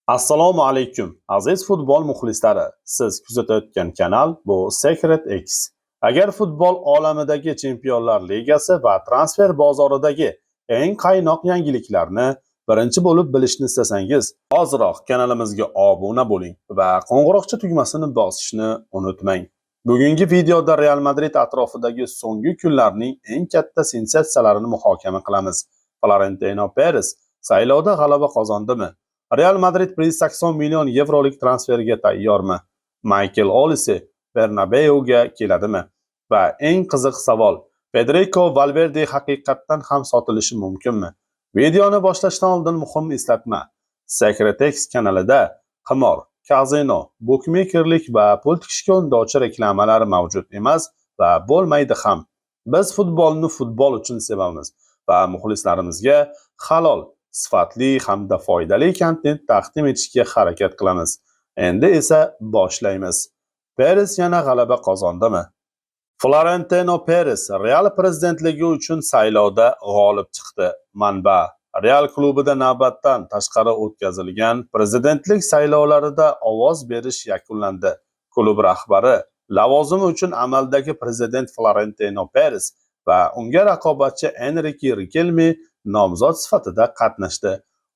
Assalomu alaykum, aziz futbol muxlislari. Siz kuzatayotgan kanal bu Secret X. Agar futbol olamidagi Chempionlar Ligasi va transfer bozoridagi eng qaynoq yangiliklarni birinchi bo'lib bilishni istasangiz, hoziroq kanalimizga obuna bo'ling va qo'ng'iroqcha tugmasini bosishni unutmang. Bugungi videoda Real Madrid atrofidagi so'nggi kunlarning eng katta sensatsiyalarini muhokama qilamiz. Florentino Perez saylovda g'alaba qozondimi? Real Madrid 180 million yevrolik transferga tayyormi? Michael Olise Bernabeuga keladimi? Va eng qiziq savol, Federico Valverde haqiqatdan ham sotilishi mumkinmi? Videoni boshlashdan oldin muhim eslatma. Secret X kanalida qimor, kazino, bukmekerlik va pul tikishga undovchi reklamalar mavjud emas va bo'lmaydi ham. Biz futbolni futbol uchun sevamiz va muxlislarimizga halol, sifatli hamda foydali kontent taqdim etishga harakat qilamiz. Endi esa boshlaymiz. Perez yana g'alaba qozondimi? Florentino Perez Real prezidentligi uchun saylovda g'olib chiqdi. Manba: Real klubida navbatdan tashqari o'tkazilgan prezidentlik saylovlarida ovoz berish yakunlandi. Klub rahbari lavozimi uchun amaldagi prezident Florentino Perez va unga raqobatchi Enrique Riquelme nomzod sifatida qatnashdi.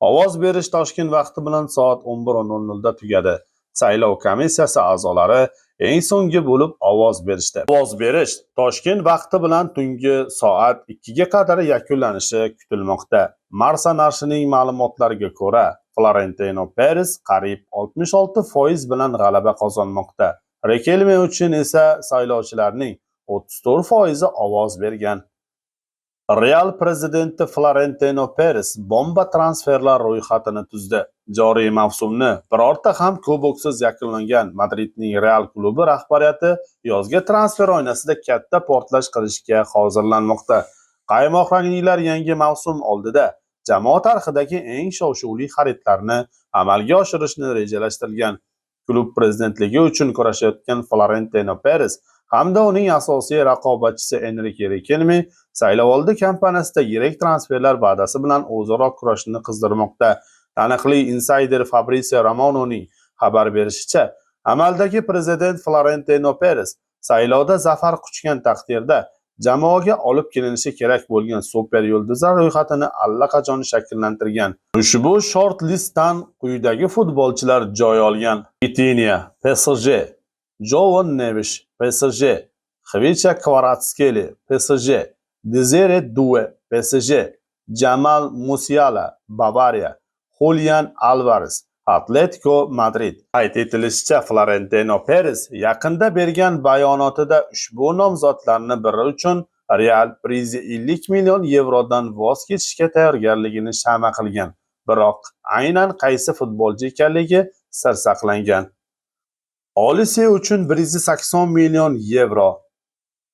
Ovoz berish Toshkent vaqti bilan soat 11:00 da tugadi. Saylov komissiyasi a'zolari eng so'nggi bo'lib ovoz berishdi. Ovoz berish Toshkent vaqti bilan tungi soat 2 ga qadar yakunlanishi kutilmoqda. Marca nashrining ma'lumotlariga ko'ra, Florentino Perez qariyb 66% bilan g'alaba qozonmoqda. Riquelme uchun esa saylovchilarning 34% ovoz bergan. Real prezidenti Florentino Perez bomba transferlar ro'yxatini tuzdi. Joriy mavsumni birorta ham kuboksiz yakunlangan Madridning Real klubi rahbariyati yozgi transfer oynasida katta portlash qilishga hozirlanmoqda. Qaymoq ranglilar yangi mavsum oldida jamoa tarixidagi eng shov-shuvli xaridlarni amalga oshirishni rejalashtirgan. Klub prezidentligi uchun kurashayotgan Florentino Perez hamda uning asosiy raqobatchisi Enrique Riquelme saylovoldi kampaniyasida yirik transferlar va'dasi bilan o'zaro kurashni qizdirmoqda. Taniqli insider Fabrizio Romanoning xabar berishicha, amaldagi prezident Florentino Perez saylovda zafar quchgan taqdirda jamoaga olib kelinishi kerak bo'lgan super yulduzlar ro'yxatini allaqachon shakllantirgan. Ushbu short listdan quyidagi futbolchilar joy olgan: Vitinha PSG, Jovan Neves PSG, Xvicha Kvaratskhelia PSG, Desire Doué PSG, Jamal Musiala Bavariya, Julian Alvarez Atletico Madrid. Qayd etilishicha, Florentino Perez yaqinda bergan bayonotida ushbu nomzodlarning biri uchun Real 150 million yevrodan voz kechishga tayyorgarligini shama qilgan. Biroq aynan qaysi futbolchi ekanligi sir saqlangan. Olise uchun 180 million yevro.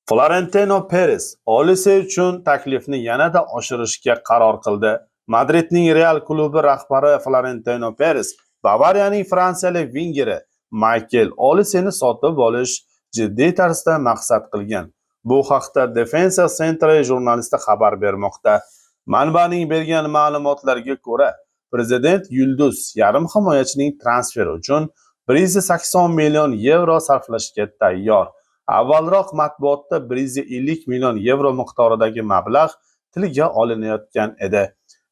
Florentino Perez Olise uchun taklifni yanada oshirishga qaror qildi. Madridning Real klubi rahbari Florentino Perez Bavariyaning fransiyalik vingeri Michael Oliseni sotib olish jiddiy tarzda maqsad qilgan. Bu haqda Defensa Centre jurnalisti xabar bermoqda. Manbaning bergan ma'lumotlariga ko'ra, prezident yulduz yarim himoyachining transferi uchun 180 million yevro sarflashga tayyor. Avvalroq matbuotda 150 million yevro miqdoridagi mablag' tilga olinayotgan edi.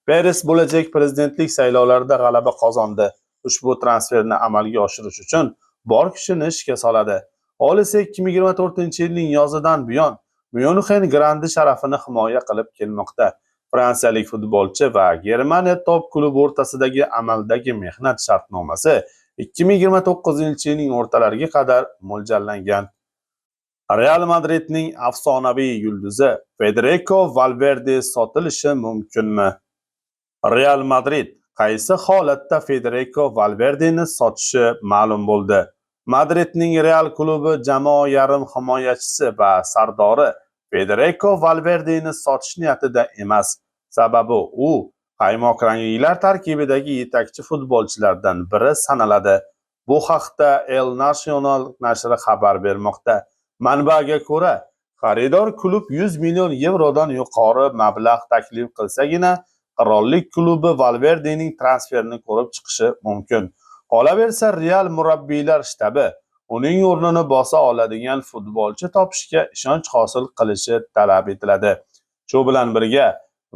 Perez bo'lajak prezidentlik saylovlarida g'alaba qozondi. Ushbu transferni amalga oshirish uchun bor kuchini ishga soladi. Olise 2024-yilning yozidan buyon Myunxen Grandi sharafini himoya qilib kelmoqda. Fransiyalik futbolchi va Germaniya top klubi o'rtasidagi amaldagi mehnat shartnomasi 2029-yilning o'rtalariga qadar mo'ljallangan. Real Madridning afsonaviy yulduzi Federico Valverde sotilishi mumkinmi? Real Madrid qaysi holatda Federico Valverdeni sotishi ma'lum bo'ldi. Madridning Real klubi jamoa yarim himoyachisi va sardori Federico Valverdeni sotish niyatida emas. Sababi u qaymoq ranglilar tarkibidagi yetakchi futbolchilardan biri sanaladi. Bu haqda El Nacional nashri xabar bermoqda. Manbaga ko'ra, xaridor klub 100 million yevrodan yuqori mablag' taklif qilsagina qirollik klubi Valverdening transferini ko'rib chiqishi mumkin. Qolaversa, Real murabbiylar shtabi uning o'rnini bosa oladigan futbolchi topishga ishonch hosil qilishi talab etiladi. Shu bilan birga,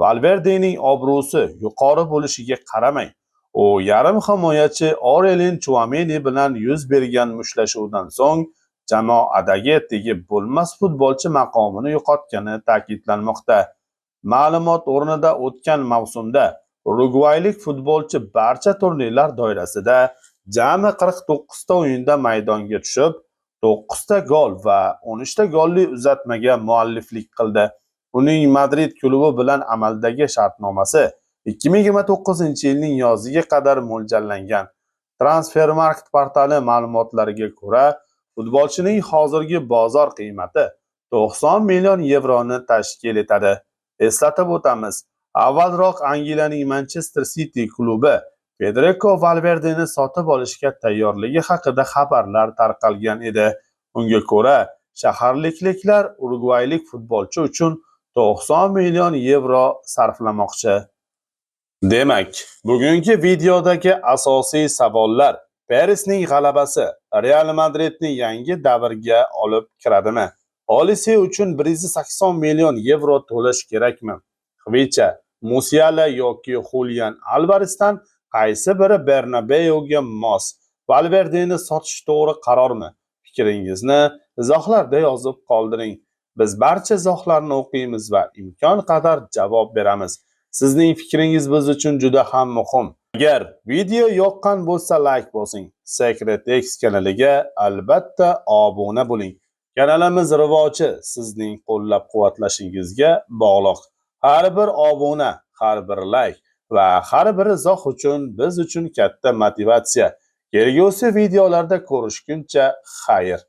Valverdening obro'si yuqori bo'lishiga qaramay, u yarim himoyachi Aurelien Tchouameni bilan yuz bergan mushtlashuvdan so'ng jamoadagi tegib bo'lmas futbolchi maqomini yo'qotgani ta'kidlanmoqda. Ma'lumot o'rnida o'tgan mavsumda urugvaylik futbolchi barcha turnirlar doirasida jami 49 ta o'yinda maydonga tushib, 9 ta gol va 13 ta golli uzatmaga mualliflik qildi. Uning Madrid klubi bilan amaldagi shartnomasi 2029-yilning yoziga qadar mo'ljallangan. Transfermarkt portali ma'lumotlariga ko'ra, futbolchining hozirgi bozor qiymati 90 million yevroni tashkil etadi. Eslatib o'tamiz, avvalroq Angliyaning Manchester City klubi Federico Valverdeni sotib olishga tayyorligi haqida xabarlar tarqalgan edi. Unga ko'ra, shaharliklar urugvaylik futbolchi uchun 90 million yevro sarflamoqchi. Demak, bugungi videodagi asosiy savollar: Parisning g'alabasi Real Madridni yangi davrga olib kiradimi? Olise uchun 180 million yevro to'lash kerakmi? Xvicha, Musiala yoki Julian Alvaresdan qaysi biri Bernabeuga mos? Valverdeni sotish to'g'ri qarormi? Fikringizni izohlarda yozib qoldiring. Biz barcha izohlarni o'qiymiz va imkon qadar javob beramiz. Sizning fikringiz biz uchun juda ham muhim. Agar video yoqqan bo'lsa, like bosing. Secret X kanaliga albatta obuna bo'ling. Kanalimiz rivoji sizning qo'llab-quvvatlashingizga bog'liq. Har bir obuna, har bir like va har bir izoh uchun biz uchun katta motivatsiya. Kelgusi videolarda ko'rishguncha xayr.